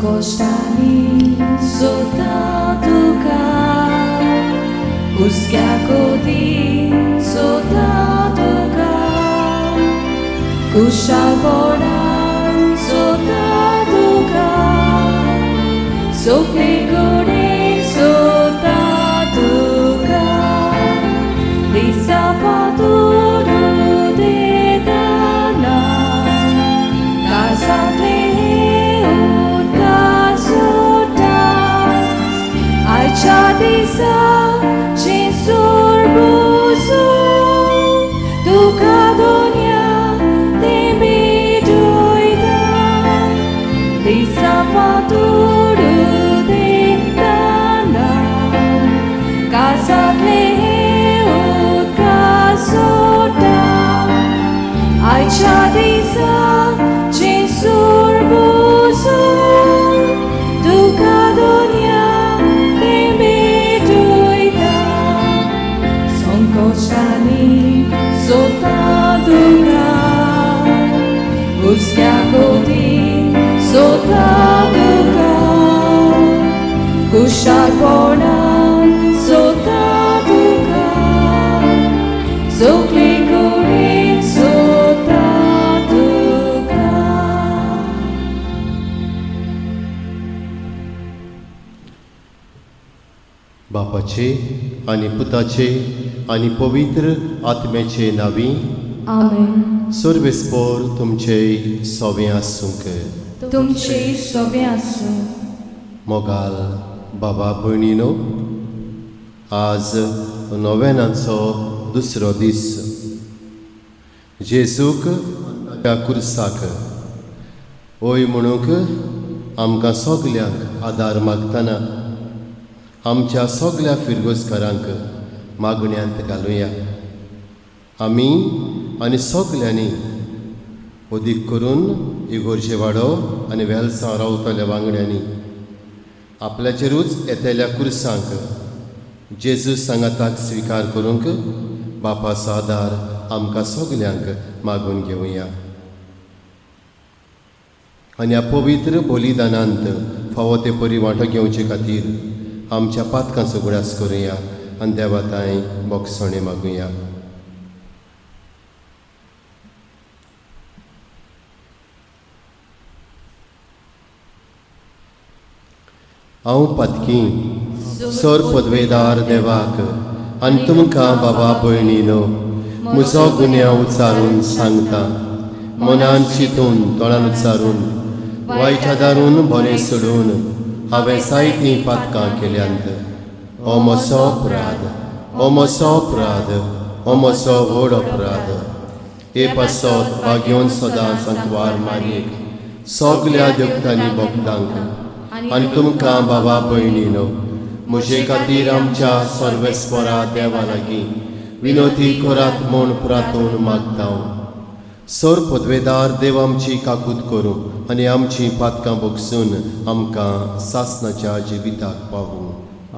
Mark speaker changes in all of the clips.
Speaker 1: costaní sota tuka, uskiakoti sota tuka, kushaboran sota tuka, soplikuri sota tuka, disapaturu de dana, kasate Chadisa Censur buzu Duka dunia Demi doida Disa faturu dentana Casa pleut casota Ai Chadisa Censur buzu Duka dunia Koshani sota duka, uskiakoti sota duka, kusharpona sota duka, soklikuri sota duka.
Speaker 2: बापाचे आणि पुताचे आणि पवित्र आत्म्याचे नावी
Speaker 1: आमेन.
Speaker 2: सर्वेस्पोर तुमचे सोबे आसूंक.
Speaker 1: तुमचे सोबे आसूं. मोगाल
Speaker 2: बाबा भयणीनो, आज नोवेनाचो दुसरो दीस. जेजूक त्या कुर्साक ओय म्हणूंक आमकां सगल्यांक आदार मागतना आमच्या सगल्या फिरगोसकारांक मागण्यांत घालुया. आमी आनी सगल्यांनी अदीक करून इगोर्जे वाडो आनी वेलसांव रावतल्या वांगड्यांनी आपल्याचेरूच येतेल्या कुर्सांक जेजू सांगाताक स्विकार करूंक बापाचो आदार आमकां सगल्यांक मागून घेवया. आनी ह्या पवित्र बलिदानांत फावो ते परी वांटो घेवचे खातीर आमच्या पातकांचो गुणास करुया आनी देवाताय बोगसणे मागुया. हांव पातकी सर पदवेदार देवाक आनी तुमकां बाबा भयणीनो म्हजो गुन्यांव उच्चारून सांगता. मनान चिंतून तोंडान उच्चारून वायट आदारून बरें सोडून हांवें जायतीं पातकां केल्यांत. हो म्हजो अपराध, हो म्हजो अपराध, हो म्हजो व्हड अपराध. हे पासत भाग्योन सदांच अंतवार मारयेक सगल्या देवतांनी भक्तांक आनी तुमकां बाबा भयणीनो म्हजे खातीर आमच्या सर्वेस्परा देवा लागीं विनोती करात म्हूण प्रार्थून मागता. सर पदवेदार देव आमची काकूत करूं आनी आमची पातकां बोगसून आमकां सासणाच्या जिविताक पावूं.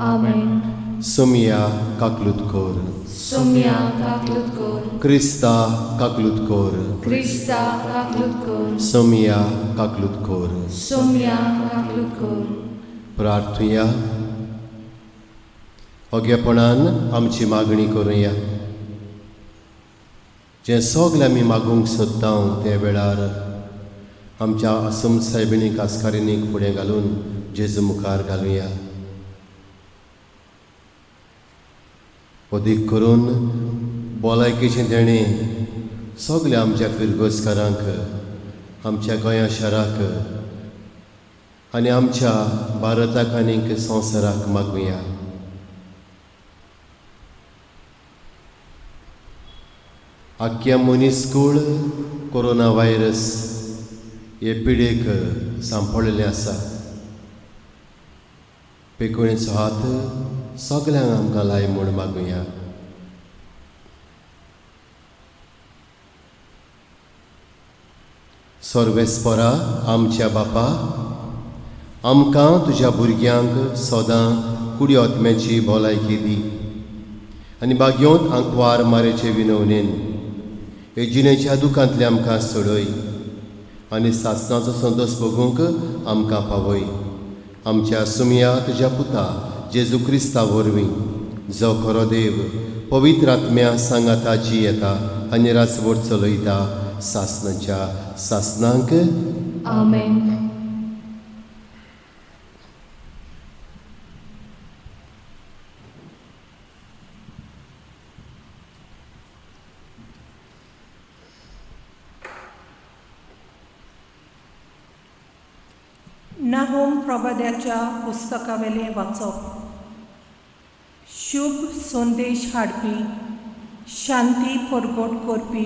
Speaker 1: आमेन.
Speaker 2: सोमिया काकलूत कोर.
Speaker 1: सोमिया काकलूत कोर.
Speaker 2: क्रिस्ता काकलूत कोर.
Speaker 1: क्रिस्ता काकलूत कोर.
Speaker 2: सोमिया काकलूत कोर.
Speaker 1: सोमिया काकलूत कोर.
Speaker 2: प्रार्थुया. ओगेपणान आमची मागणी करुया. जे सगळे आमी मागूंक सोदता ते वेळार आमच्या असम सायबिणीक आस्कारिणीक फुडें घालून जेजू मुखार घालुया. अदीक करून भलायकेचें देणें सगल्या आमच्या फिरगोसकारांक आमच्या गोंया शाराक आनी आमच्या भारताक आनीक संवसाराक मागुया. आख्या मनीसकूळ कोरोना व्हायरस हे पिडेक सांपडलेलें आसा. पेकुणेचो हात सगल्यांक आमकां लाय म्हूण मागुया. सर्वेस्परा आमच्या बापा, आमकां तुज्या भुरग्यांक सदां कुडी आत्म्याची भलायकी दी आनी बागयोंत आंकवार मारेचे विनवणेन हे जिणेच्या दुखांतले आमकां सोडय आनी सासणाचो संतोष भोगूंक आमकां पावय. आमच्या सुमया तुज्या पुता जेजू क्रिस्ता वरवीं जो खरो देव पवित्र आत्म्या सांगाता जी येता आनी रासवट चलयता सासणाच्या सासणांक.
Speaker 1: आमेन.
Speaker 3: नाहूम प्रभाद्याच्या पुस्तकावेले वाचप. शुभ संदेश हाडपी, शांती परगट करपी,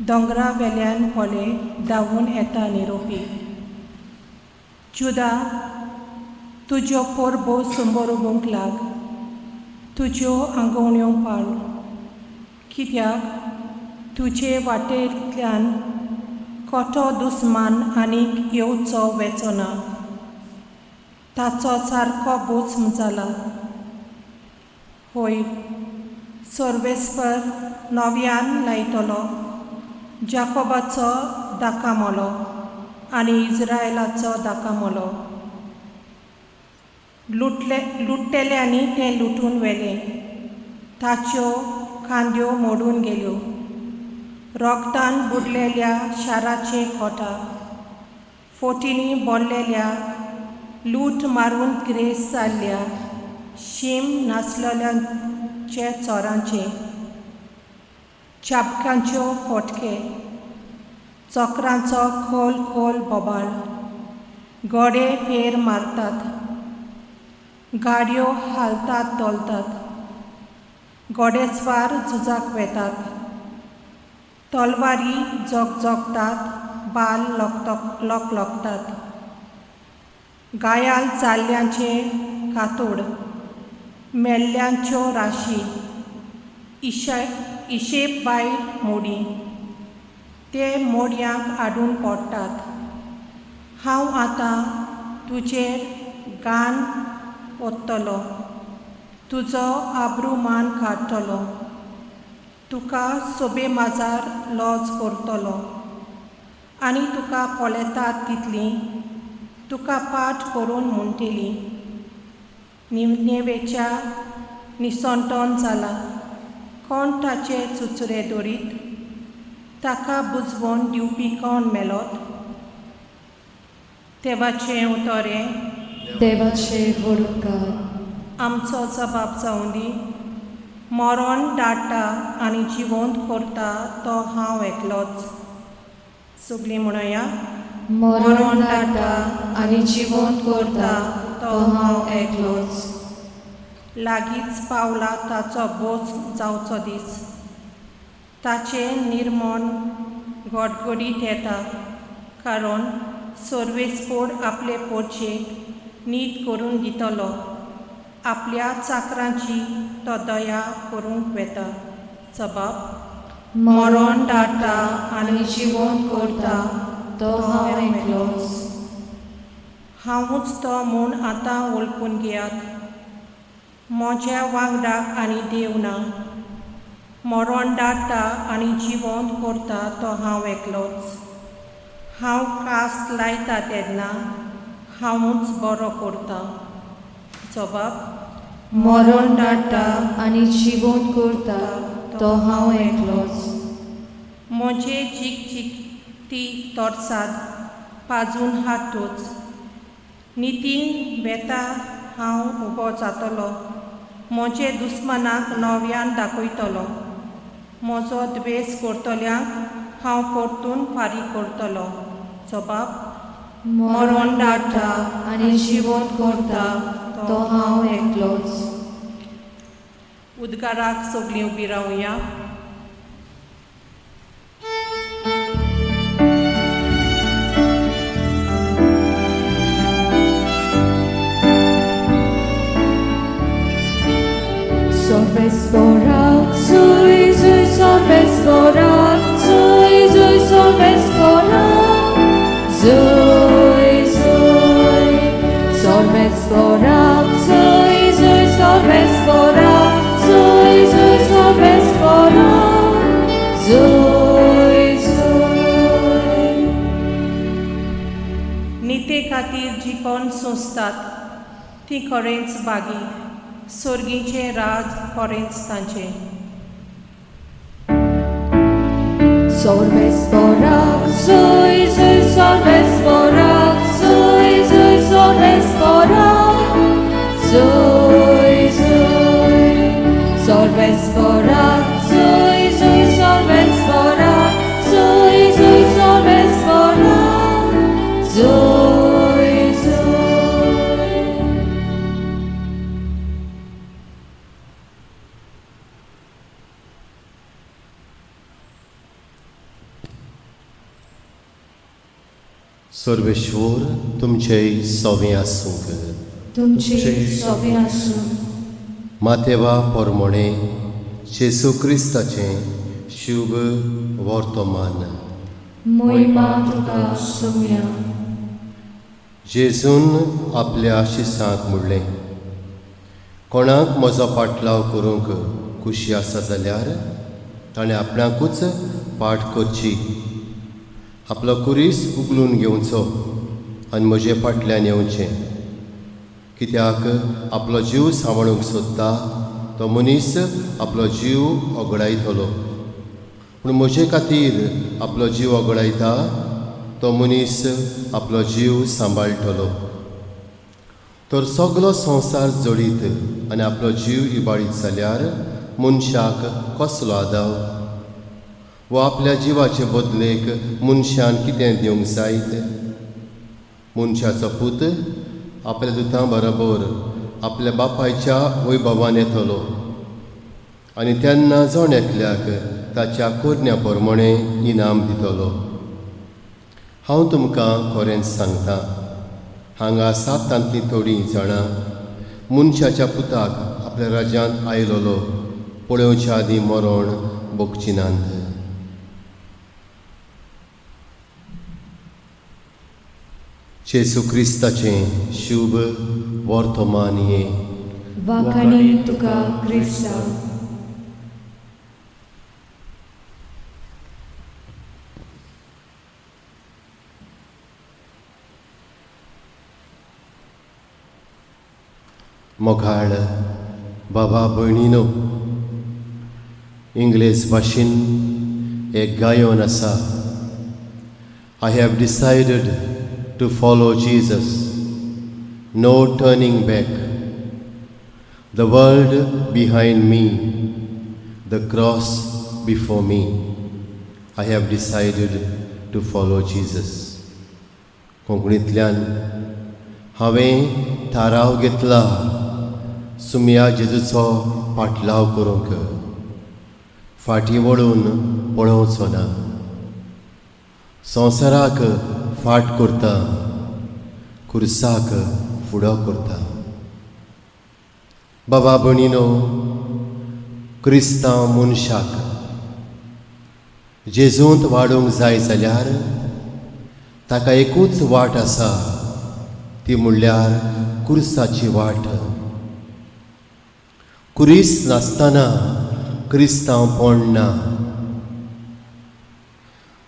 Speaker 3: दोंगरा वेल्यान पोले धांवून येता निरोपी. जुदा, तुज्यो परबो संबोरगूंक लाग, तुज्यो आंगवण्यो पाळ, कित्याक तुजे वाटेंतल्यान खोटो दुस्मान आनीक येवचो वेचना. ताचो सारको बोचम जाला. होय, सर्वेस्पर नव्यान लायतलो, जाकोबाचो दाकामोलो आनी इज्रायलाचो दाकामोलो. लुट्टेल्यांनी तें लुटून व्हेलें, ताच्यो खांद्यो मोडून गेल्यो. रोगतान बुडलेल्या शाराचे खोटा, फोटींनी बोल्लेल्या, लूट मारून ग्रेस जाल्ल्या, शीम नासलेल्यांचे चोरांचे. चाबकांच्यो फोटके, चोकरांचो खोल खोल बोबाळ. घोडे फेर मारतात, गाडयो हालतात दोलतात. घोडेस्वार झुजाक वेतात, तलवारी जोगतात, बाल लोकतात. गायाल जाल्ल्यांचे कातोड, मेल्ल्यांच्यो राशी, इशेप बायल मोडी. ते मोडयांक हाडून पडटात. हांव आतां तुजेर गान ओंत्तलों, तुजो आब्रूमान काडटलो. तुका सोबे माजार लॉज करतलो आनी तुका पोलेतात तितली तुका पाठ करून म्हणटली. निवनेवेच्या निसंटोन जाला, कोण ताचे चुचुरे दोरीत, ताका बुजवून दिवपी कोण मेलोत. देवाचें उतोरें.
Speaker 1: देवाचे वडकार.
Speaker 3: आमचो जबाब जावं दी. मरण धाडटा आनी जिवंत करता तो हांव एकलोच. सगळीं म्हणया.
Speaker 1: मरण धाडटा आनी जिवंत करता तो हांव एकलोच.
Speaker 3: लागींच पावला ताचो बोज जावचो दीस. ताचे निर्मण गडगडीत येता, कारण सर्वेस्पोड आपले पोरचेक नीट करून दितलो. आपल्या चाकरांची तो दया करूंक वेता. जबाब.
Speaker 1: मरण धाडटा आनी जिवंत करता तो हांव एकलोच.
Speaker 3: हांवूच तो म्हूण आतां वळखून घेयात. म्हज्या वांगडाक आनी देव ना. मरण धाडटा आनी जिवंत करता तो हांव एकलोच. हांव कास लायता तेन्ना हांवूच बरो करता. जबाब.
Speaker 1: मरण धाडटा आनी जिवंत करता तो हांव एकलोच.
Speaker 3: म्हजे ती तोरसाद पाजून हाडूच. नितीन वेता हांव उबो जातलो. म्हजे दुस्मानाक नव्यान दाखयतलो. म्हजो द्वेस करतल्यांक हांव परतून फारीक करतलो. जबाब.
Speaker 1: मरण धाडटा आनी जिवंत करता तो हांव एकलोच.
Speaker 3: उद्गाराक सगळीं उबीं रावया.
Speaker 1: Sorbeskorak, zui, zui, sorbeskorak, zui, zui, sorbeskorak, zui, zui, sorbeskorak, zui, zui, sorbeskorak, zui, zui, sorbeskorak.
Speaker 3: कोण सोंसतात ती खरेंच बागी सोर्गीचे राज खरेंच तांचे
Speaker 1: Sorbes borak, soy, sorbes borak, soy, sorbes borak, soy, sorbes borak, soy, sorbes borak, soy, sorbes borak, soy.
Speaker 2: Sarveshwar तुमचे सोबे आसूंक
Speaker 1: तुमची सोबी आसूं
Speaker 2: मातेवा पोरमोणे जेसू क्रिस्ताचें शुभ वर्तमान
Speaker 1: मोहिमा तुका सुम्या
Speaker 2: जेजून आपल्या आशिसांत म्हणलें कोणाक म्हजो पाटलाव करूंक खुशी आसा जाल्यार ताणें आपणाकूच पाट करची आपलो कुरीस उगलून घेवचो आनी म्हजे फाटल्यान येवचें कित्याक आपलो जीव सांबाळूंक सोदता तो मनीस आपलो जीव ओगडायतलो पूण म्हजे खातीर आपलो जीव ओगडायता तो मनीस आपलो जीव सांबाळटलो तर सगलो संवसार जोडीत आनी आपलो जीव इबाडीत जाल्यार मनशाक कसलो आदाव वो आपल्या जिवाचे बदलेक मनशान कितें दिवंक जायत मनशाचो पूत आपल्या दुतां बरोबर आपल्या बापायच्या वैभवान येतलो आनी तेन्ना जण एकल्याक ताच्या कोरण्या प्रमाणे इनाम दितलो हांव तुमकां खरेंच सांगतां हांगा सातांतलीं थोडीं जाणां मनशाच्या पुताक आपल्या राज्यांत आयलोलो पळोवच्या आदीं मरण भोगचिनांत जेसू क्रिस्ताचें शुभ वर्तमान ये
Speaker 1: वाखाणी तुका क्रिस्ता
Speaker 2: मोगाळ बाबा भयणीनो इंग्लीश भाशेन एक गायन आसा I have decided to follow Jesus, no turning back. The world behind me, the cross before me. I have decided to follow Jesus. कोंकणींतल्यान हांवें थाराव घेतला सुमया जेजूचो पाटलाव करूंक फाटीं वळून पळोवचो ना संवसाराक फाट करता कुर्साक फुडो करता बाबा भयणीनो क्रिस्तांव मनशाक जेजूंत वाडूंक जाय जाल्यार ताका एकूच वाट आसा ती म्हणल्यार कुर्साची वाट कुरीस नासतना क्रिस्तांवपण ना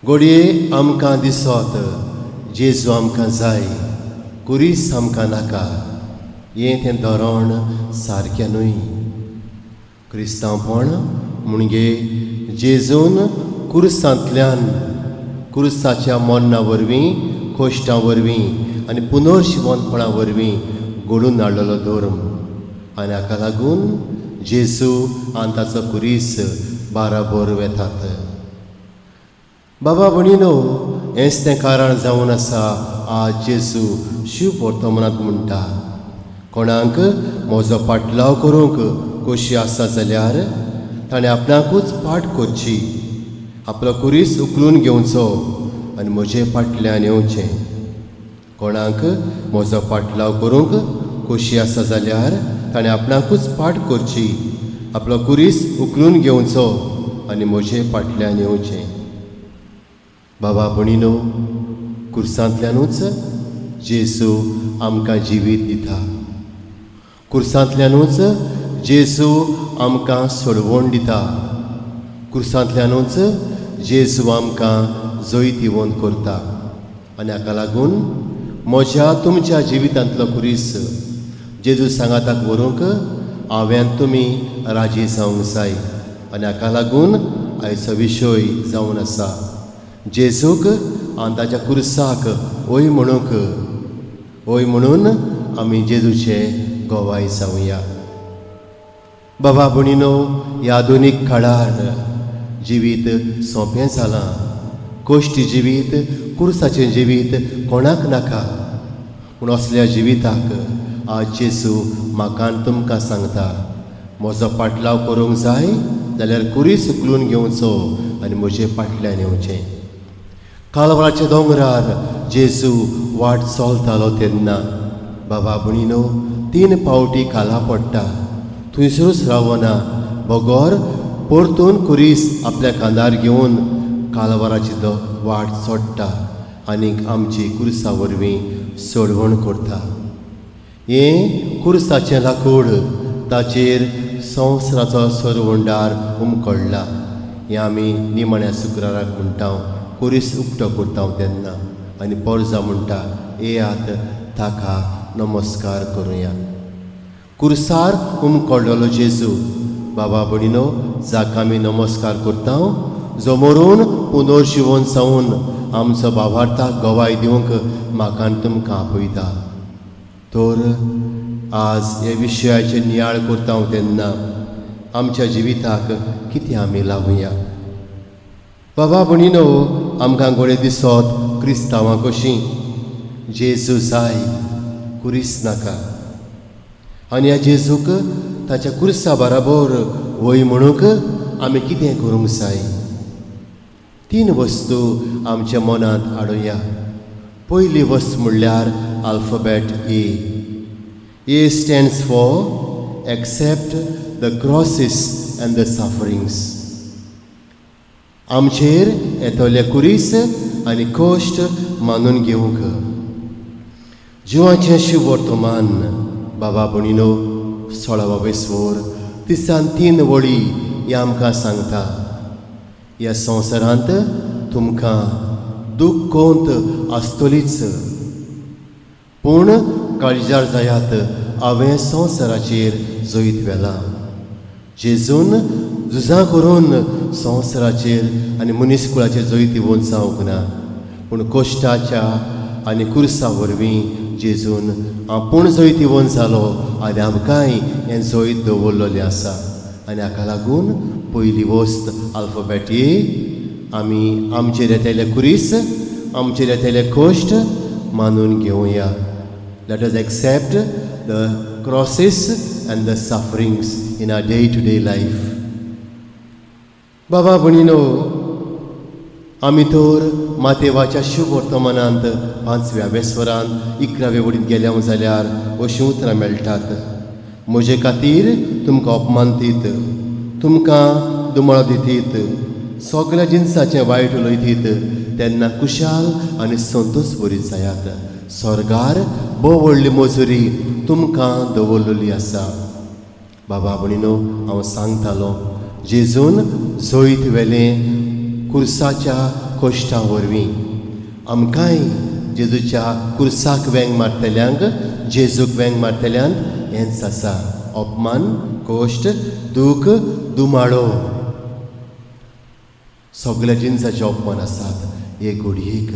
Speaker 2: घडये आमकां दिसत जेजू आमकां जाय कुरीस आमकां नाका हें तें धोरण सारकें न्हय क्रिस्तांवपण म्हणजे जेजून कुर्सांतल्यान कुर्साच्या मरणा वरवीं कोश्टां वरवीं आनी पुनर्शिवणपणा वरवीं घडून हाडलेलो धर्म आनी हाका लागून जेजू आनी ताचो कुरीस बाराबर वेतात बाबा भयणीनो हेंच तें कारण जावन आसा आज जेजू शिव वर्तमानांत म्हणटा कोणाक म्हजो पाटलाव करूंक खोशी आसा जाल्यार ताणें आपणाकूच पाट करची आपलो कुरीस उखलून घेवचो आनी म्हजे फाटल्यान येवचें कोणाक म्हजो पाटलाव करूंक खोशी आसा जाल्यार ताणें आपणाकूच पाट करची आपलो कुरीस उखलून घेवचो आनी म्हजे फाटल्यान येवचें बाबा भयणीनो कुर्सांतल्यानूच जेजू आमकां जिवीत दिता कुर्सांतल्यानूच जेजू आमकां सोडवण दिता कुर्सांतल्यानूच जेजू आमकां जैतिवंत करता आनी हाका लागून म्हज्या तुमच्या जिवितांतलो कुरीस जेजू सांगाताक व्हरूंक हांवें तुमी राजी जावंक जाय आनी हाका लागून आयचो विशय जावन आसा जेजूक हांव ताच्या कुर्साक ओय म्हणूंक ओय म्हणून आमी जेजूचे गोवाय जावया. बाबा भणीनो, ह्या आधुनीक काळार जिवीत सोंपें जालां. कोश्टी जिवीत, कुर्साचें जिवीत कोणाक नाका. पूण असल्या जिविताक आज जेजू म्हाका आनी तुमकां सांगता, म्हजो पाटलाव करूंक जाय जाल्यार कुरीस उखलून घेवचो आनी म्हजे फाटल्यान येवचें. कालवाराच्या दोंगरार जेजू वाट चलतालो तेन्ना बाबा भणीनो 3 फावटी खाला पडटा. थंयसरूच रावना. भोगोर परतून कुरीस आपल्या कांदार घेवन कालवाराची वाट सोडटा आनीक आमची कुर्सा वरवीं सोडवण करता. हें कुर्साचें लाकूड, ताचेर संवसाराचो सरवंडार उमकडला. हें आमी निमाण्या शुक्राराक म्हणटा, कुरीस उक्तो करता तेन्ना. आनी पोरजा म्हणटा, येयात ताका नमस्कार करुया. कुर्सार उमकडलेलो जेजू बाबा भणीनो, जाका आमी नमस्कार करता, जो मरून पुनर्जिवन जावन आमचो भावार्थाक गोवाय दिवंक म्हाका आनी तुमकां आपयता. तर आज हे विशयाचे नियाळ करता तेन्ना आमच्या जिविताक कितें आमी लावया. बाबा भणीनो, आमकां गोडे दिसत क्रिस्तांवां कशीं जेजू जाय, कुरीस नाका. आनी ह्या जेजूक ताच्या कुर्सा बराबर वय म्हणूंक आमी कितें करूंक जाय. 3 वस्तू आमच्या मनांत हाडुया. पयली वस्त म्हणल्यार alphabet A. A stands for accept the crosses and the sufferings. आमचेर येतले कुरीस आनी कश्ट मानून घेवंक. जिवाचें शुभ वर्तमान बाबा भणीनो 16 स्वर 3 वळी हे आमकां सांगता. ह्या संवसारांत तुमकां दूख कोंत आसतलीच, पूण काळजार जायात, हांवें संवसाराचेर जैत व्हेलां. जेजून झुजां करून संवसाराचेर आनी मनीसकुळाचेर जैत येवून जावंक ना, पूण कश्टाच्या आनी कुर्सा वरवीं जेजून आपूण जैत येवून जालो आनी आमकांय हें जैत दवरलेलें आसा. आनी हाका लागून पयली वस्त आल्फाबेट ए. आमी आमचेर येतले कुरीस, आमचेर येतले कश्ट मानून घेवया. Let us accept the crosses and the sufferings in our day to day life. बाबा भणीनो, आमी तर मातेवाच्या शुभ वर्तमानांत 5व्या बेस्वरांत 11वे वडीत गेल्या जाल्यार अशीं उतरां मेळटात. म्हजे खातीर तुमकां अपमान दीत, तुमकां दुमाळो दितीत, सगळ्या जिन्साचें वायट उलयतीत, तेन्ना कुशाल आनी संतोश भरीत जायात. स्वर्गार भोव व्हडली मजुरी तुमकां दवरलेली आसा. बाबा भणीनो, हांव सांगतालो, जेजून जैत व्हेलें कुर्साच्या कश्टा वरवीं. आमकांय जेजूच्या कुर्साक वेंग मारतल्यांक, जेजूक वेंग मारतल्यांक हेंच आसा. अपमान, कश्ट, दूख, दुमाळो, सगळ्या जिन्साचे अपमान आसात. हे घडयेक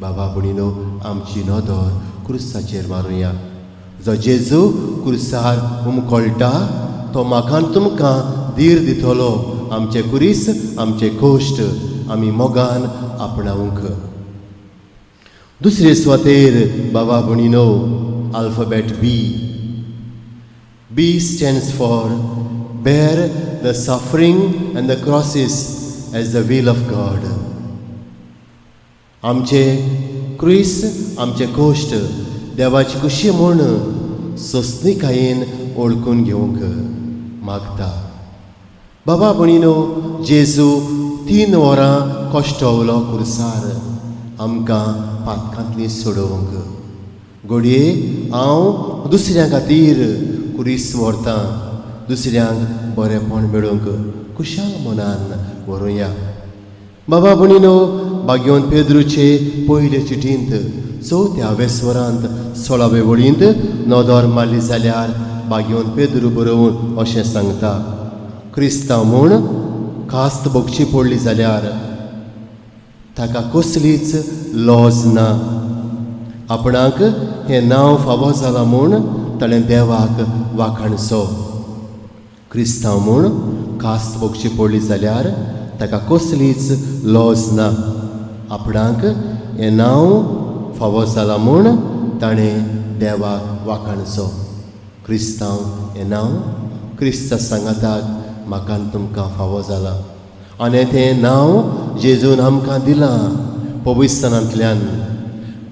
Speaker 2: बाबा भणीनो, आमची नदर कुर्साचेर मारुया. जो जेजू कुर्सार उमकळटा तो म्हाका आनी तुमकां धीर दितलो. आमचे कुरीस, आमचे कश्ट आमी मोगान आपणावंक. दुसरे सुवातेर बाबा भणीनो, alphabet B. B stands for bear the suffering and the crosses as the will of God. आमचे क्रिस, आमचे कश्ट देवाची कुशी म्हूण सोंसणीकायेन ओळखून घेवंक मागता. बाबा भणीनो, जेजू 3 वरां कश्टवलो कुर्सार आमकां पातकांतली सोडोवंक. घडये हांव दुसऱ्यां खातीर कुरीस व्हरतां, दुसऱ्यांक बरेपण मेळोवंक कुशाल मनान व्हरुया. बाबा भणीनो, भाग्यवंत पेद्रूचे पयले चिठींत चवथ्या वेस्वरांत 16वे वळींत नोदोर मारली जाल्यार बागेवन पेद्रू बरोवन अशें सांगता, क्रिस्तांव म्हूण कास्त बोगची पडली जाल्यार ताका कसलीच लॉज ना. आपणाक हें नांव फावो जालां म्हूण ताणें देवाक वाखाणचो. क्रिस्तांव म्हूण कास्त बोगची पडली जाल्यार ताका कसलीच लॉज ना. आपणाक हें नांव फावो जालां म्हूण ताणें देवाक वाखाणचो. क्रिस्तांव हें नांव क्रिस्त सांगाताक म्हाका आनी तुमकां फावो जालां. आनी तें नांव जेजून आमकां दिलां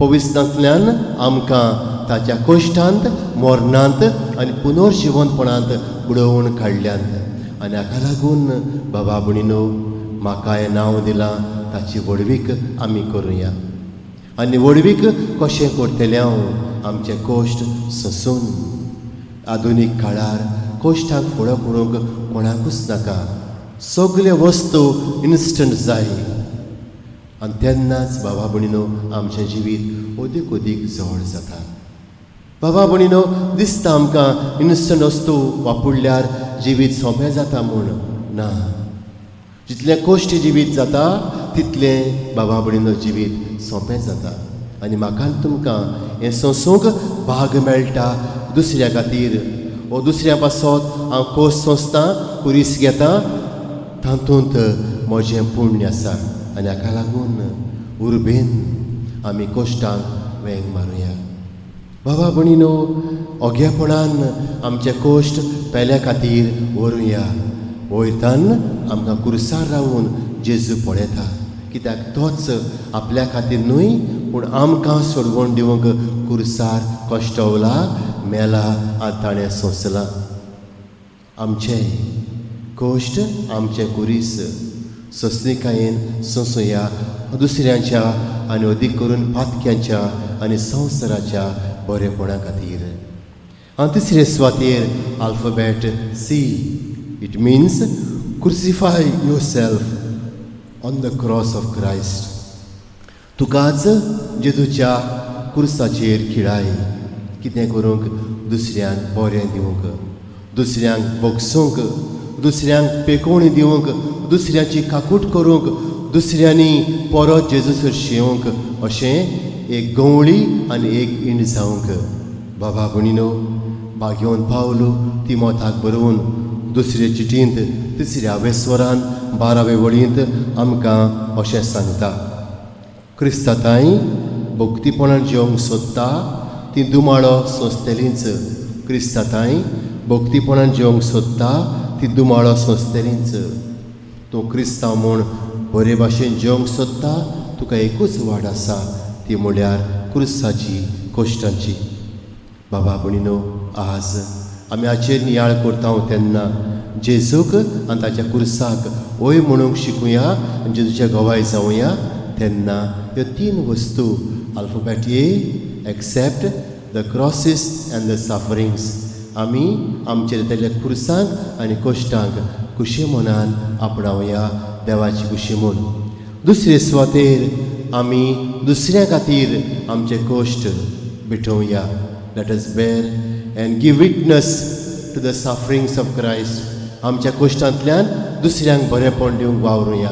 Speaker 2: पवित्रांतल्यान आमकां ताच्या कश्टांत, मरणांत आनी पुनर्जिवनपणांत बुडोवन काडल्यात. आनी हाका लागून बाबा भयणीनो, म्हाका हें नांव दिलां ताची वडवीक आमी करुया. आनी वडवीक कशें करतले हांव आमचे कश्ट सोंसून. आधुनीक काळार कश्टांक फुडो करूंक कोणाकूच नाका. सगळे वस्तू इन्स्टंट जाय. आनी तेन्नाच बाबा भयणीनो आमचें जिवीत अदीक अदीक जड जाता. बाबा भयणीनो, दिसता आमकां इन्स्टंट वस्तू वापरल्यार जिवीत सोंपें जाता म्हूण. ना, जितलें कश्ट जिवीत जाता तितलें बाबा भयणीनो जिवीत सोंपें जाता. आनी म्हाका आनी तुमकां हें सोंसूंक भाग मेळटा दुसऱ्या खातीर. वो दुसऱ्या पासत हांव कश्ट सोंसतां, कुरीस घेतां, तातूंत म्हजें पुण्य आसा. आनी हाका लागून उर्बेन आमी कश्टांक वेंग मारुया. बाबा भयणीनो, ओगेपणान आमचे कश्ट पेल्या खातीर व्हरुया. वयतान आमकां कुर्सार रावून जेजू पळयता. कित्याक तोच आपल्या खातीर न्हय पूण आमकां सोडवण दिवंक कुर्सार कश्टवला, मेला आनी ताणें सोंसलां. आमचे कश्ट, आमचे कुरीस सोंसणीकायेन सोंसुया दुसऱ्यांच्या आनी अदीक करून पातक्यांच्या आनी संवसाराच्या बरेपणा खातीर. आनी तिसरे सुवातेर alphabet C. It means crucify yourself on the cross of Christ. तुकाच जेजूच्या कुर्साचेर खिळाय. कितें करूंक? दुसऱ्यांक बरें दिवंक, दुसऱ्यांक बोगसूंक, दुसऱ्यांक पेकोवणी दिवंक, दुसऱ्याची काकूट करूंक, दुसऱ्यांनी परत जेजूसर शिवंक. अशें एक गवळी आनी एक इंड जावंक. बाबा भयणीनो, बागेवन पावलो तिमोथाक बरोवन दुसरे चिटींत 3ऱ्या वेस्वरांत 12वे वळींत आमकां अशें सांगता, क्रिस्ताताय भक्तीपणान जेवंक सोदता ती दुमाळो सोंसतलींच. क्रिस्ताताय भक्तीपणान जेवंक सोदता ती दुमाळो सोंसतलींच. तूं क्रिस्तांव म्हूण बरे भाशेन जेवंक सोदता, तुका एकूच वाट आसा, ती म्हळ्यार क्रुसाची, कश्टांची. बाबा भयणीनो, आज आमी हाचेर नियाळ करता तेन्ना जेजूक आनी ताच्या कुर्साक वय म्हणूंक शिकुया आनी जेजूचे गवाय जावया. तेन्ना ह्यो 3 वस्तू alphabet A, accept the crosses and the sufferings. आमी आमचे येतल्या कुर्सांक आनी कश्टांक खुशी मनान आपणावया, देवाची खुशी म्हूण. दुसरे सुवातेर आमी दुसऱ्या खातीर आमचे कश्ट भिटोवया. Let us bear and give witness to the sufferings of Christ. आमच्या कश्टांतल्यान दुसऱ्यांक बरेपण दिवंक वावरुया.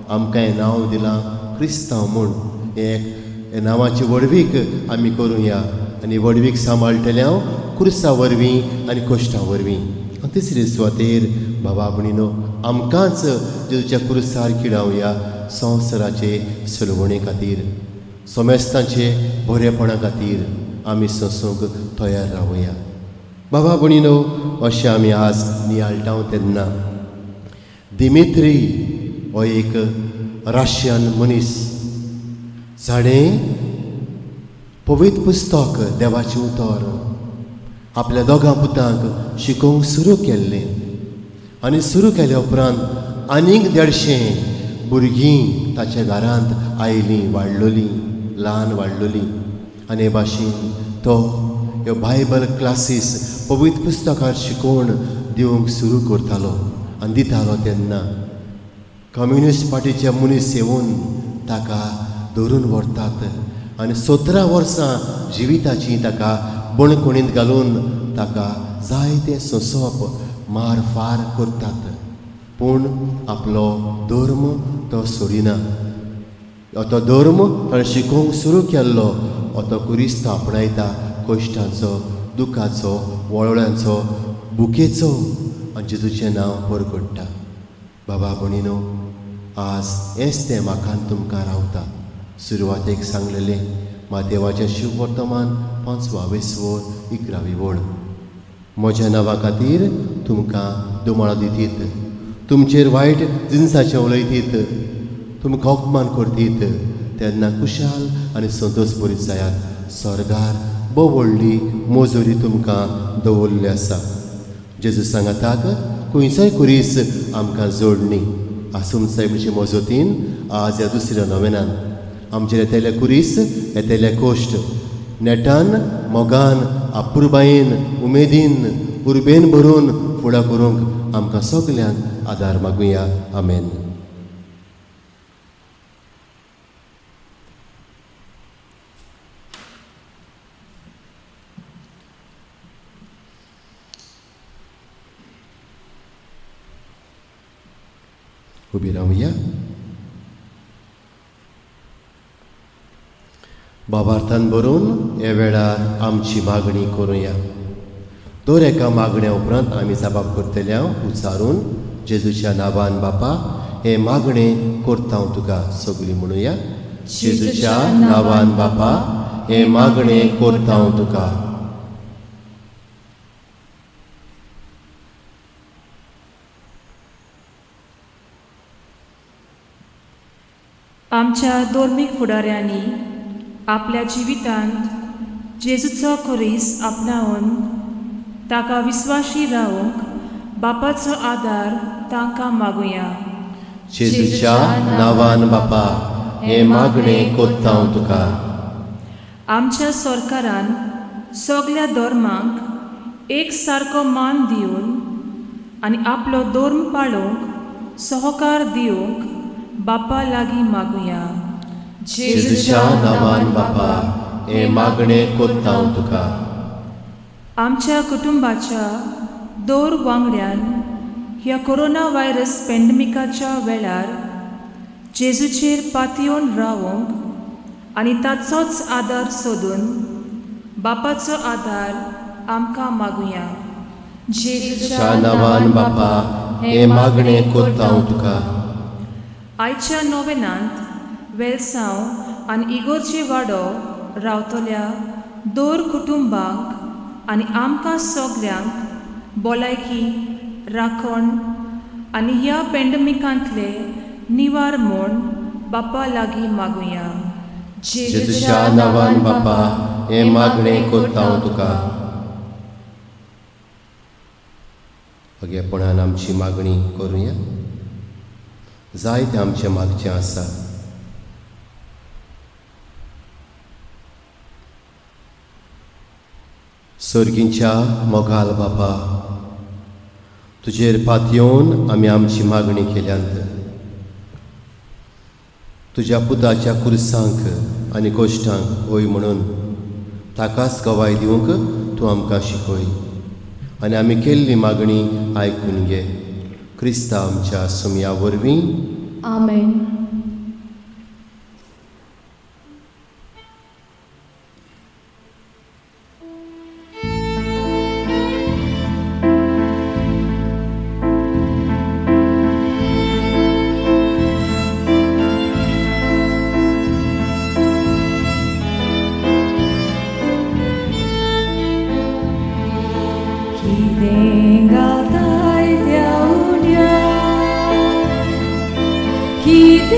Speaker 2: आमकां हें नांव दिलां क्रिस्तांव म्हूण. हे नांवाची वडवीक आमी करुया आनी वडवीक सांबाळटल्या कुर्सा वरवीं आनी कश्टां वरवीं. तिसरे सुवातेर बाबा भयणीनो, आमकांच जेजूच्या कुर्सार खिळावया संवसाराचे सुलवणे खातीर, सोमेस्तांचे बरेपणा खातीर आमी सोंसूंक तयार रावया. बाबा भयणीनो, अशें आमी आज नियाळटा तेन्ना दिमित्री हो एक रशियन मनीस, जाणें पवित्र पुस्तक देवाचें उतर आपल्या दोगां पुतांक शिकोवंक सुरू केल्लें. आनी सुरू केल्या उपरांत आनीक 150 भुरगीं ताच्या घरांत आयलीं, वाडलोलीं, ल्हान वाडलोलीं. आनी हे भाशेन तो ह्यो बायबल क्लासीस पवित्र पुस्तकार शिकोवन दिवंक सुरू करतालो आनी दितालो. तेन्ना कम्युनिस्ट पार्टीचे मनीस येवन ताका धरून व्हरतात आनी 17 वर्सां जिविताची ताका बणकुणींत घालून ताका जायते सोंसप मार फार करतात, पूण आपलो धर्म तो सोडिना. तो धर्म ताणें शिकोवंक सुरू केल्लो तो कुरिस्त आपणायता कश्टांचो, दुखाचो, वळवळ्यांचो, बुकेचो, आनी जेजूचें नांव बरें करता. बाबा भणीनो, आज हेंच तें म्हाका तुमकां रावता. सुरवातेक सांगलेलें मातेवाचें शिव वर्तमान 5-20 वळ. म्हज्या नांवा खातीर तुमकां दुमाळो दितीत, तुमचेर वायट जिनसाचें उलयतीत, तुमकां अपमान करतीत, तेन्ना कुशाल आनी संतोश भरीत जायात. स्वर्गार बो व्हडली मोजोरी तुमकां दवरली आसा. जेजू सांगाताक खंयचोय कुरीस आमकां जोडनी. आसूम साहेबचे मोजोतीन आज ह्या दुसऱ्या नोवेनान आमचेर येतेले कुरीस, येतेले कोश्ट नेटान, मोगान, आपुरबायेन, उमेदीन, उर्बेन भरून फुडां करूंक आमकां सगल्यांक आदार मागुया. आमेन. उबी रावया. बाबार्थान बरोवन हे वेळार आमची मागणी करुया. दर एका मागण्या उपरांत आमी जबाब करतले उच्चारून जेजूच्या नांवान बापा हे मागणे करता हांव तुका सगळीं म्हणुया. जेजूच्या नांवान बापा हे मागणे करता हांव तुका.
Speaker 1: आमच्या धर्मीक फुडाऱ्यांनी आपल्या जिवितांत जेजूचो खोरीस आपणावन ताका विस्वाशी रावंक बापाचो आदार तांकां मागुया.
Speaker 2: जेजूच्या नांवान बापा हे मागणे करता हांव तुका.
Speaker 1: आमच्या सरकारान सगळ्या धर्मांक एक सारको मान दिवन आनी आपलो धर्म पाळोवंक सहकार दिवंक बापा लागीं मागुया.
Speaker 2: जेजूच्या नांवान बापा हे मागणे करता हांव तुका.
Speaker 1: आमच्या कुटुंबाच्या दर वांगड्यान ह्या कोरोना व्हायरस पॅन्डेमिकाच्या वेळार जेजूचेर पातयेवन रावंक आनी ताचोच आदार सोदून बापाचो आदार आमकां मागुया.
Speaker 2: जेजूच्या नांवान बापा हे मागणे करता हांव तुका.
Speaker 1: आयच्या नोवेनांत वेलसांव आनी इगोर्जे वाडो रावतल्या दर कुटुंबांक आनी आमकां सगल्यांक भलायकी, राखण आनी ह्या पॅन्डेमिकांतले निवार म्हूण बापा लागीं मागुया.
Speaker 2: जेजूच्या नांवान बापा हे मागणे करता हांव तुका. अगेपणान आमची मागणी करुया. जायते आमचे मागचें आसा. सर्गींच्या मोगाल बापा, तुजेर पातयेवन आमी आमची मागणी केल्यांत. तुज्या पुताच्या कुरसांक आनी कश्टांक वय म्हणून ताकाच गवाय दिवंक तूं आमकां शिकय आनी आमी केल्ली मागणी आयकून घे. क्रिस्ता आमच्या सुमया वरवीं.
Speaker 1: आमेन.
Speaker 4: Keep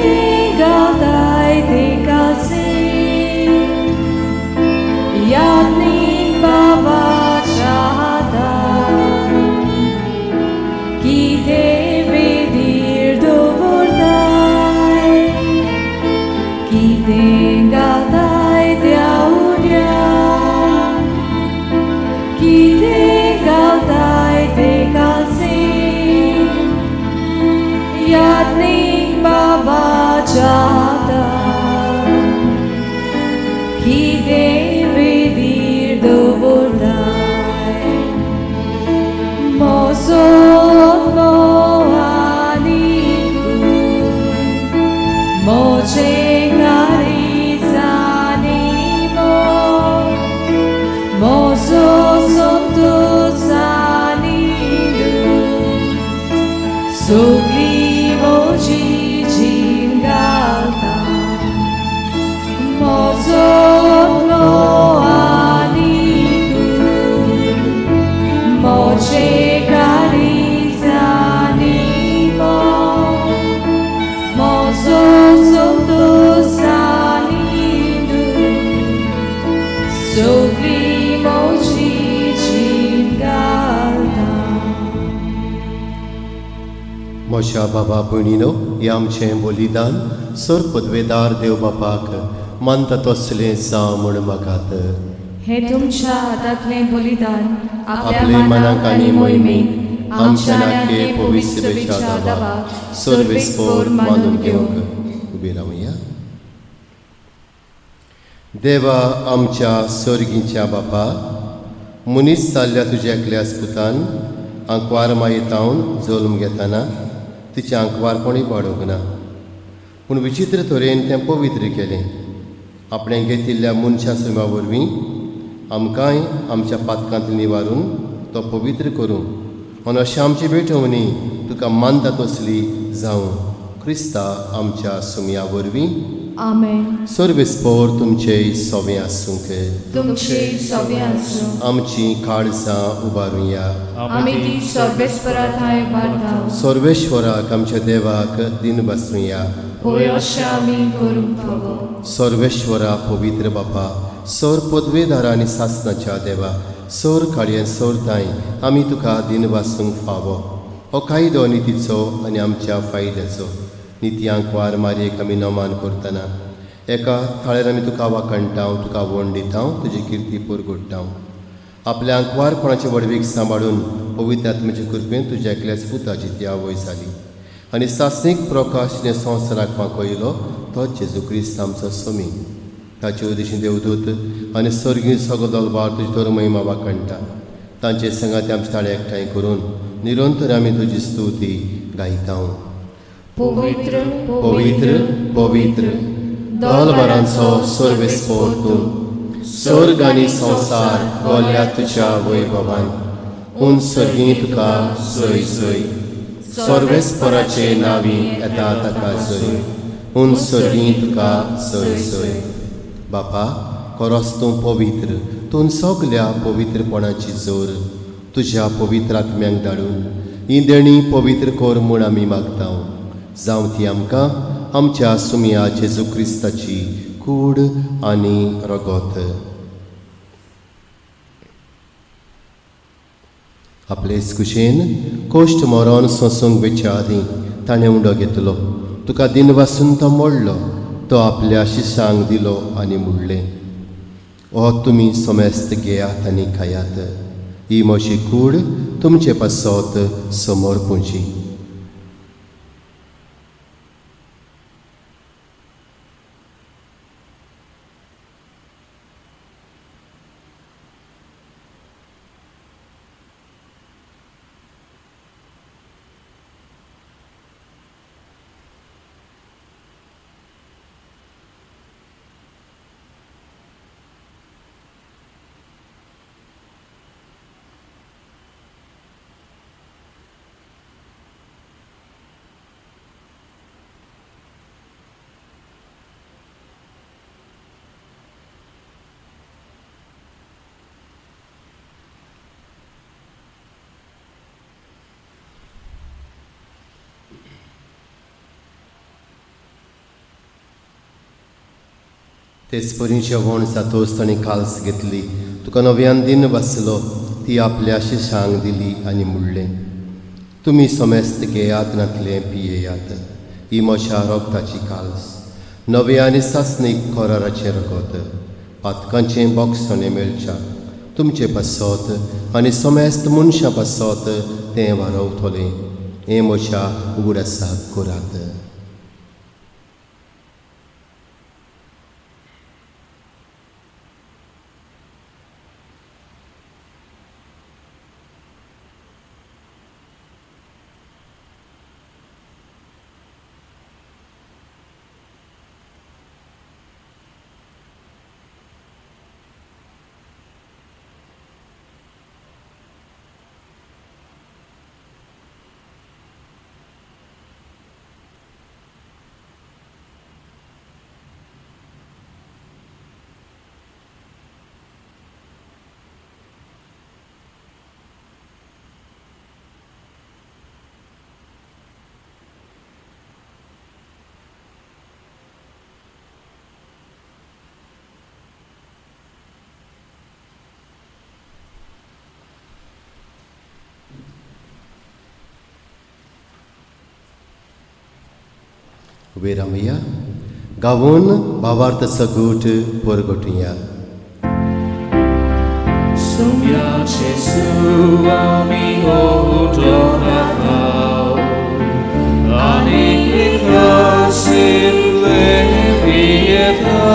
Speaker 2: म्हज्या बाबा भयणीनो, हें आमचें बलिदान सर पदवेदार देव बापाक मानता तसलें जावं म्हूण मागात.
Speaker 1: हे तुमच्या हातांतलें बलिदान
Speaker 2: आपले मनाक आनी मोहिमेक आमच्या नाटके पवित्रतेच्या दाबाक सर्वेस्पोर मानून घेवंक उबे रावया. देवा आमच्या सर्गीच्या बापा, मनीस जाल्ल्या तुज्या एकल्याच पुतान आंकवार मायेतावन जल्म घेतना तिचें आंकवारपणूय वाडोवंक ना, पूण विचित्र तरेन तें पवित्र केलें. आपणें घेतिल्ल्या मनशा सैमा वरवीं आमकांय आमच्या पातकांतली निवारून तो पवित्र करूं आनी अशें आमची भेटवणी तुका मानता तसली जावं क्रिस्ता आमच्या सुमया वरवीं.
Speaker 1: आमेन.
Speaker 2: सर्वेस्पोर तुमचे सोवें आसूंक.
Speaker 1: तुमचे सोवें आसूं.
Speaker 2: आमची काळजां उबारुया.
Speaker 1: आमी ती सर्वेस्परांत उबारता.
Speaker 2: सर्वेश्वराक आमच्या देवाक दिन बसूया.
Speaker 1: होय अशें आमी करूंक फावो.
Speaker 2: सर्वेश्वरा पवित्र बापा, सर पदवेदार आनी सासणाच्या देवा, सर काळयें सरताय आमी तुका दिन वासूंक फावो. हो कायदो नितीचो आनी आमच्या फायद्याचो. नित्यांक वार मारयेक आमी नमान करतना एका थाळेर आमी तुका वाकणटाव, तुका वण दिताव, तुजी किर्ती परगोडटाव. आपल्या आंकवारपणाचे वडवीक सांबाळून पवित्र आत्म्याचे कृपेन तुज्या एकल्याच पुताची ती आवय जाली आनी सासणीक प्रकाशने संवसाराक मागयलो तो जेजू क्रिस्त आमचो सोमी. ताचे उदेशी देवदूत आनी सर्गी सगळो दलबार तुजी तर महिमा वाकणटा. तांचे संगाती आमचे ताळे एकठांय करून निरंतर आमी तुजी स्तुती गायताव.
Speaker 1: पवित्र
Speaker 2: पवित्र पवित्र दलबारांचो सर्वेस्पोर तूं, स्वर्ग आनी संवसार गोल्या तुज्या वैभवान. उंच सर्गी तुका सय सय, सर्वेस्पराचे नांवी येता ताका जय. उंच सर्गी तुका सय सय. बापा, खरोच तूं पवित्र, तूं सगल्या पवित्रपणाची जोर. तुज्या पवित्र आत्म्यांक धाडून ही देणी पवित्र कर म्हूण आमी मागताव. जावं ती आमकां आमच्या सुमया जेजू क्रिस्ताची कूड आनी रगत. आपलेच कुशेन कोश्ट मरण सोंसूंक वेच्या आदीं ताणें उंडो घेतलो. तुका दिन वासून तो मोडलो. तो आपल्या शिश्यांक दिलो आनी मुडलें. हो तुमी सोमेस्त घेयात आनी खायात. ही म्हजी कूड तुमचे पासत समोर पोंची. तेच परी जेवण जातोच ताणें काल्स घेतली. तुका नव्यान दिन वाचलो. ती आपल्या शिश्यांक दिली आनी मुडलें. तुमी सोमेस्त घेयात नातलें पियेयात. ही म्हज्या रोगताची काल्स, नवे आनी सासणीक कोराराचें रगत. पातकांचें बोगसणें मेळच्या तुमचे पासत आनी सोमेस्त मनशां पासत तें वारवतलें. हें म्हज्या उगडासाक करात. उबे रावया गावून भावार्थाचो गूट परगटुया.
Speaker 4: Sumia Jesu ami odorachał, ani wychodzim lewietał,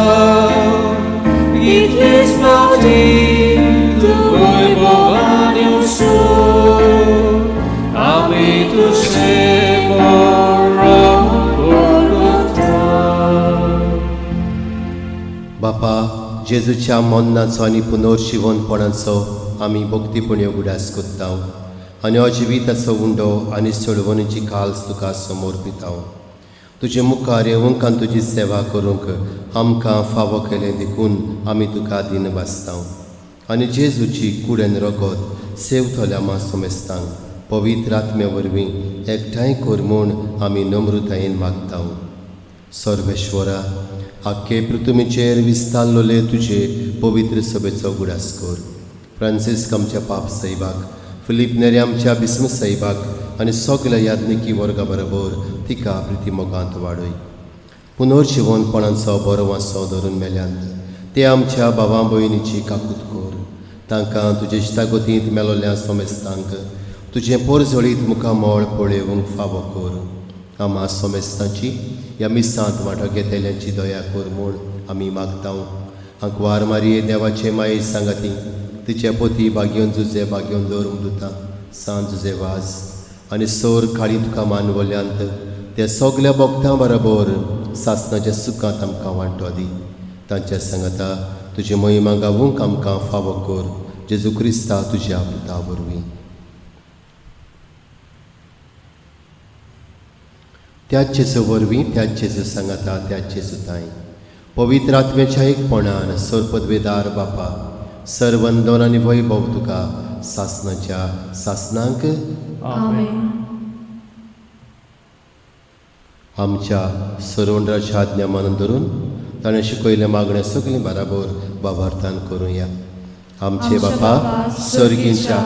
Speaker 4: i Tys body dojmowaniu słów, ami Tu się moram porgotał.
Speaker 2: बापा जेजूच्या मन्नाचो आनी पुनर्जीवनपणाचो आमी भक्तीपणे उगडास करता आनी अजिविताचो उंडो आनी सोडवणीची काल्स तुका समर्पिता. तुजे मुखार येवंक आनी तुजी सेवा करूंक आमकां फावो केलें देखून आमी तुका दिन बासता आनी जेजूची कुडेन रगत सेवतल्या मासोमेस्तांक पवित्र आत्मे वरवीं एकठांय कर म्हूण आमी नम्रतायेन मागता. सर्वेश्वरा आख्खे पृथ्वीचेर विस्तारलोले तुजे पवित्र सभेचो उगडास कर. फ्रांसीस आमच्या पाप साहिबाक, फिलीप नेरे आमच्या बिस्म साहिबाक आनी सगल्या याज्ञिकी वर्गा बरोबर तिका प्रिती मोगांत वाडय. पुनर्जीवनपणाचो बरो वांसो धरून मेल्यांत ते आमच्या भावां भयणीची काकूत कर. तांकां तुजे इश्टागतींत मेलोल्या सोमेस्तांक तुजें पोरजळीत मुखामोळ पळोवंक फावो कर. आम्हा सोमेस्तांची ह्या मिसांत वांटो घेतल्यांची दया कर म्हूण आमी मागता. आंकवार मारये देवाचे माये सांगाती तिचे पोती भाग्योन जुजे भाग्योन दवरूंक दिता. सांज जुजे वाज आनी सोर काळी तुका मानवल्यांत त्या सगल्या भक्तां बरोबर सासणाच्या सुखांत आमकां वांटो दी. तांच्या सांगाता तुजी महिमा गावूंक आमकां फावो कर. जेजू क्रिस्ता तुज्या पुता वरवीं. त्याच जेजू वरवीं त्याच जेजू सांगाता त्याच जेजू ताई पवित्र आत्म्याच्या एकपणान सरपदवेदार बापा सर्वंदन आनी वैभव तुका सासणाच्या सासनांक
Speaker 1: आमेन.
Speaker 2: आमच्या सर्वंडाच्या आज्ञा मानून धरून ताणें शिकयले मागणें सगळीं बराबर भावार्थान करुया. आमचे बापा सर्गींच्या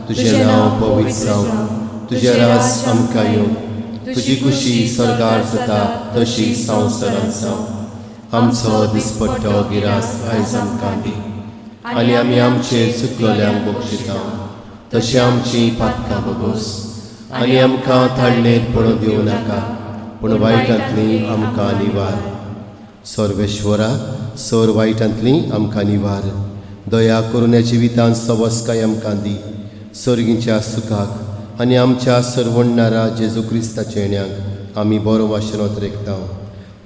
Speaker 2: तुजें नांव पवित्र जावं, तुजें रास आमकां येवं, तुजी खुशी स्वर्गार जाता तशी संवसारांत जावं. आमचो दिसपट्टो गिरास आयज आमकां दी आनी आमी आमचे चुकलोल्यांक बक्षिता तशें आमची पातकां बगोस आनी आमकां थाळणेर पडूं दिवं नाका पूण वायटांतली आमकां निवार. सर्वेश्वरा सर वायटांतली आमकां निवार. दया करून ह्या जिवितांत सवस्काय आमकां दी. सर्गीच्या सुखाक आनी आमच्या सर्वण्णारा जेजू क्रिस्ताच्या येण्याक आमी बरो वाशेनोत रेखता.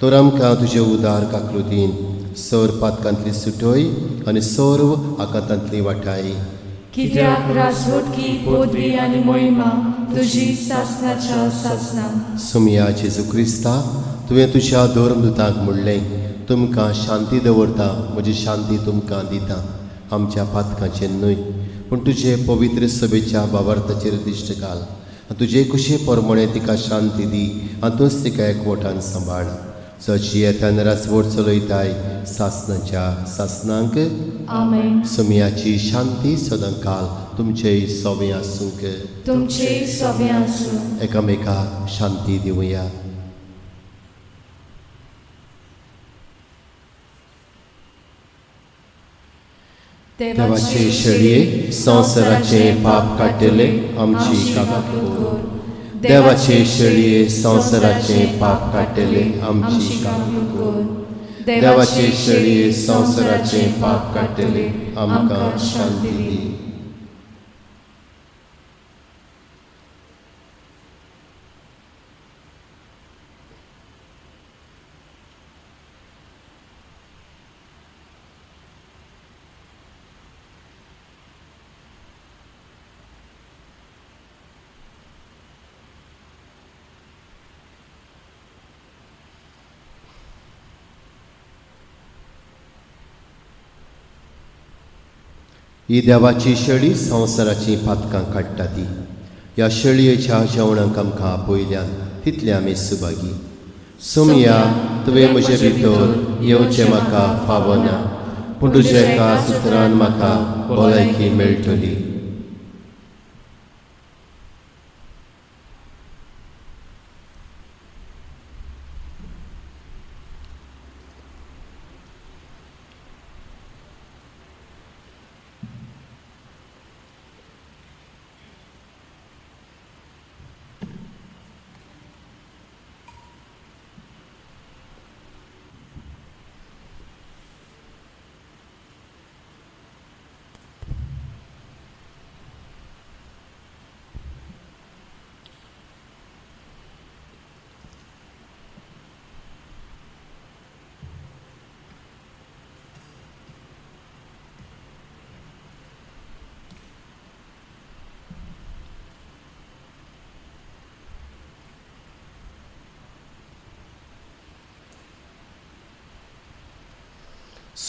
Speaker 2: तर आमकां तुजे उदार काकृतीन सर पातकांतली सुटय आनी सर्व आकांतांतली वाटाय.
Speaker 1: कित्याक राजवटकी पदवी आनी मोहिमा तुजी सासणाच्या सासनां.
Speaker 2: सुमया जेजू क्रिस्ता तुवें तुज्या धर्मदुतांक म्हणलें तुमकां शांती दवरता म्हजी शांती तुमकां दिता. आमच्या पातकांचेर न्हय पूण तुजे पवित्र सभेच्या भावार्थाचेर दिश्ट घाल. तुजे कुशे परमणे तिका शांती दी आनी तूंच तिका एकवटान सांबाळ. जशी येतान राजवट चलयताय सासणाच्या सासनांक
Speaker 1: आमेन.
Speaker 2: सुमयाची शांती सदांकाल तुमचे सोबे आसूंक.
Speaker 1: तुमचे सोबे आसूं.
Speaker 2: एकामेकाक शांती दिवया. देवाचे शेळये संवसाराचे पाप काडटले आमची काकूत कर. देवाचे शेळये संवसाराचे पाप काडटले आमची काकूत कर. देवाचे शेळये संवसाराचे पाप काडटले आमकां शांती दी. ही देवाची शेळी संवसाराची पातकां काडटा ती. ह्या शेळयेच्या जेवणाक आमकां पयल्यान तितले आमी सुभागी. सुमया तुवें म्हजे भितर येवचें म्हाका फावो ना पूण तुज्या एका सुत्रान म्हाका भलायकी मेळटली.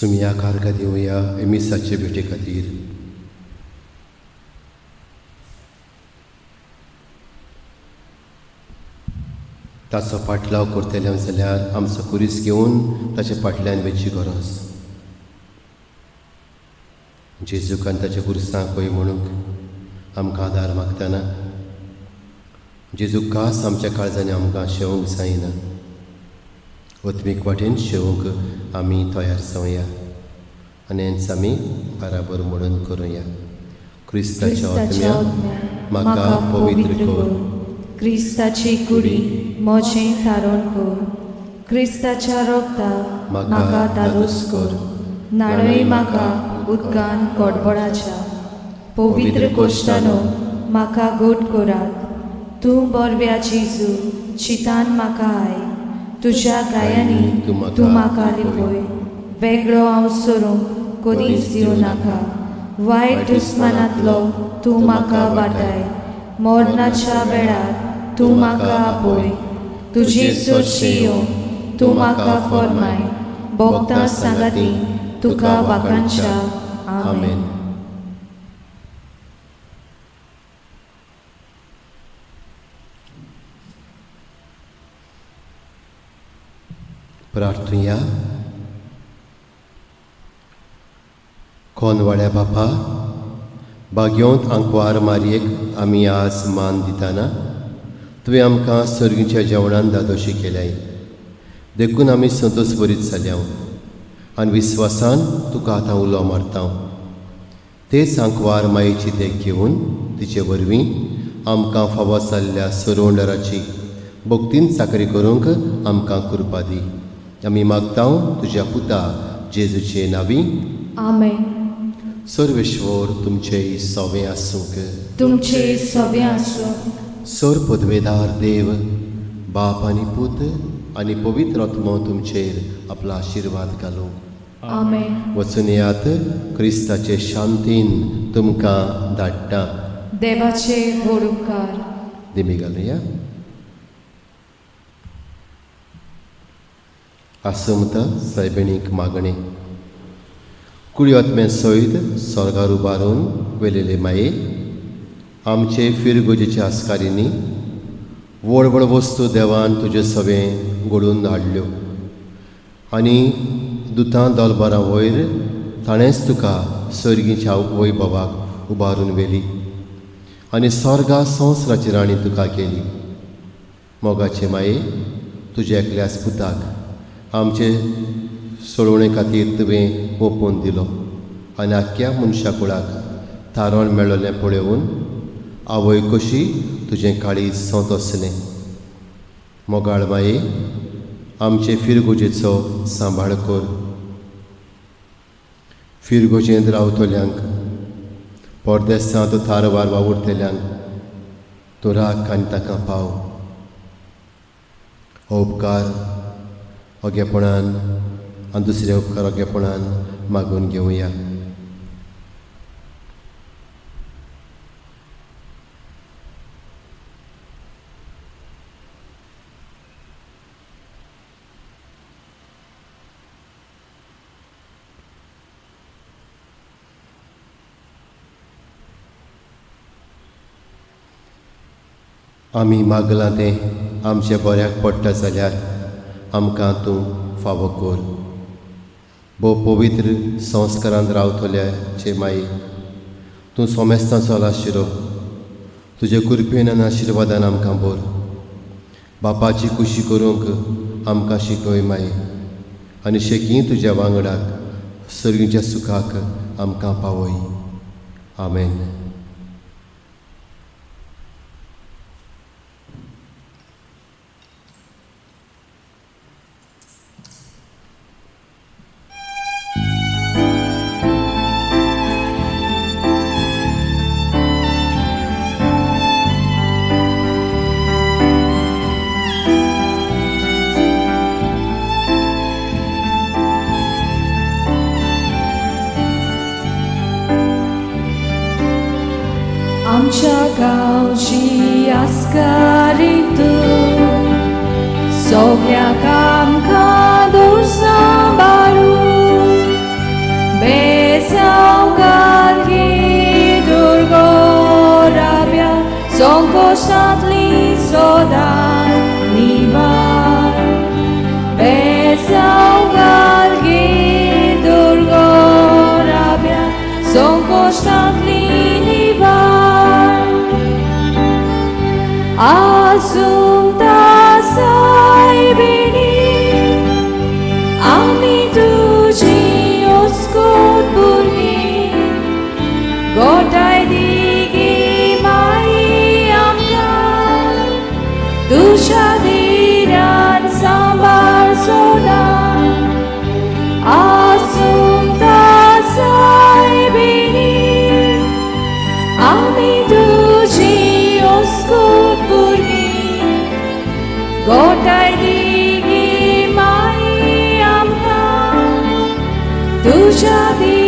Speaker 2: सुमिया कारका दिवया एमिसाचे भेटे खातीर. ताचो फाटलाव करतले जाल्यार आमचो कुरीस घेवन ताचे फाटल्यान वेची गरज. जेजूकान ताच्या कुरिसांक पळय म्हणूंक आमकां आदार मागतना जेजू कास आमच्या काळजांनी आमकां शेवंक जायना. वत्मीक वाटेन शेवंक आमी तयार जावया आनी हेंच आमी बराबर म्हणून करुया. क्रिस्ताच्या आत्म्या म्हाका पवित्र कर.
Speaker 1: क्रिस्ताची कुडी मोचें थारोवन कर. क्रिस्ताच्या रोगताक म्हाका दादोस कर. नाडय म्हाका उदकान कडबडाच्या. पवित्र कोश्टानो म्हाका गोट करात. तूं बरव्या जेजू चितान म्हाका आय. तुज्या गायांनी तूं म्हाका लिपय. वेगळो हांव सोरूंक कधीच दिवं नाका. वायट दुस्मानांतलो तूं म्हाका वाटाय. मरणाच्या वेळार तूं म्हाका आपय. तुजी सोडशीयो तूं म्हाका फरमाय. भोगतां सांगाती तुका वाकांच्या. आमेन.
Speaker 2: प्रार्थुया. कोनवाड्या बापा, बाग्योंत आंकवार मारयेक आमी आज मान दिताना तुवें आमकां सर्गीच्या जेवणान दादोशी केल्याय. देखून आमी संतोश भरीत जाल्या आनी विस्वासान तुका आतां उलो मारता. तेच आंकवार मायेची देख घेवन तिचे वरवीं आमकां फावो जाल्ल्या सरोंडराची भक्तीन चाकरी करूंक आमकां कृपा दी. आमी मागता तुज्या पुता जेजूचे नांवी.
Speaker 1: आमेन.
Speaker 2: सर्वेश्वर तुमचे सोवें आसूंक.
Speaker 1: तुमचे सोवें आसूं.
Speaker 2: सर पदवेदार देव बाप आनी पूत आनी पवित्र आत्मो तुमचेर आपलो आशिर्वाद घालूं.
Speaker 1: आमेन.
Speaker 2: वचून येयात. क्रिस्ताचे शांतीन तुमकां धाडटा.
Speaker 1: देवाचे व्हड उपकार.
Speaker 2: दिमी घालुया. आसमत सायबिणीक मागणे. कुडी आत्म्या सयत स्वर्गार उबारून वेलेले माये, आमचे फिरगोजेच्या आस्कारींनी व्हड व्हड वस्तू देवान तुजे सवें घडोवन हाडल्यो आनी दुतां दोलबारां वयर ताणेंच तुका सर्गीच्या वैभवाक उबारून व्हेली आनी स्वर्गा संवसाराची राणी तुका केली. मोगाचे माये, तुजे एकल्याच पुताक आमचे सोडवणे खातीर तुवें ओपून दिलो आनी आख्ख्या मनशा कुळाक तारण मेळ्ळें पळोवन आवय कशी तुजें काळीज संतोसलें. मोगाळ माये, आमचे फिरगोजेचो सांबाळ कर. फिरगोजेंत रावतल्यांक, परदेसांत थारवार वावुरतल्यांक तूं राख आनी ताका पाव. हो उपकार ओगेपणान आनी दुसरे उपकार ओगेपणान मागून घेवया. आमी मागलां तें आमचे बऱ्याक पडटा जाल्यार आमकां तूं फावो कर. भोव पवित्र संस्कारांत रावतल्याचे माये, तूं सोमेस्तांचो आशिरो तुजे कृपेन आनी आशिर्वादान आमकां भर. बापाची खुशी करूंक आमकां शिकय माये आनी शेकी तुज्या वांगडाक सर्गीच्या सुखाक आमकां पावय. आमेन.
Speaker 1: आमच्या गांवची आस्कारी तूं सगळ्याक आमकां दूर सांबाळूं. तुझ्या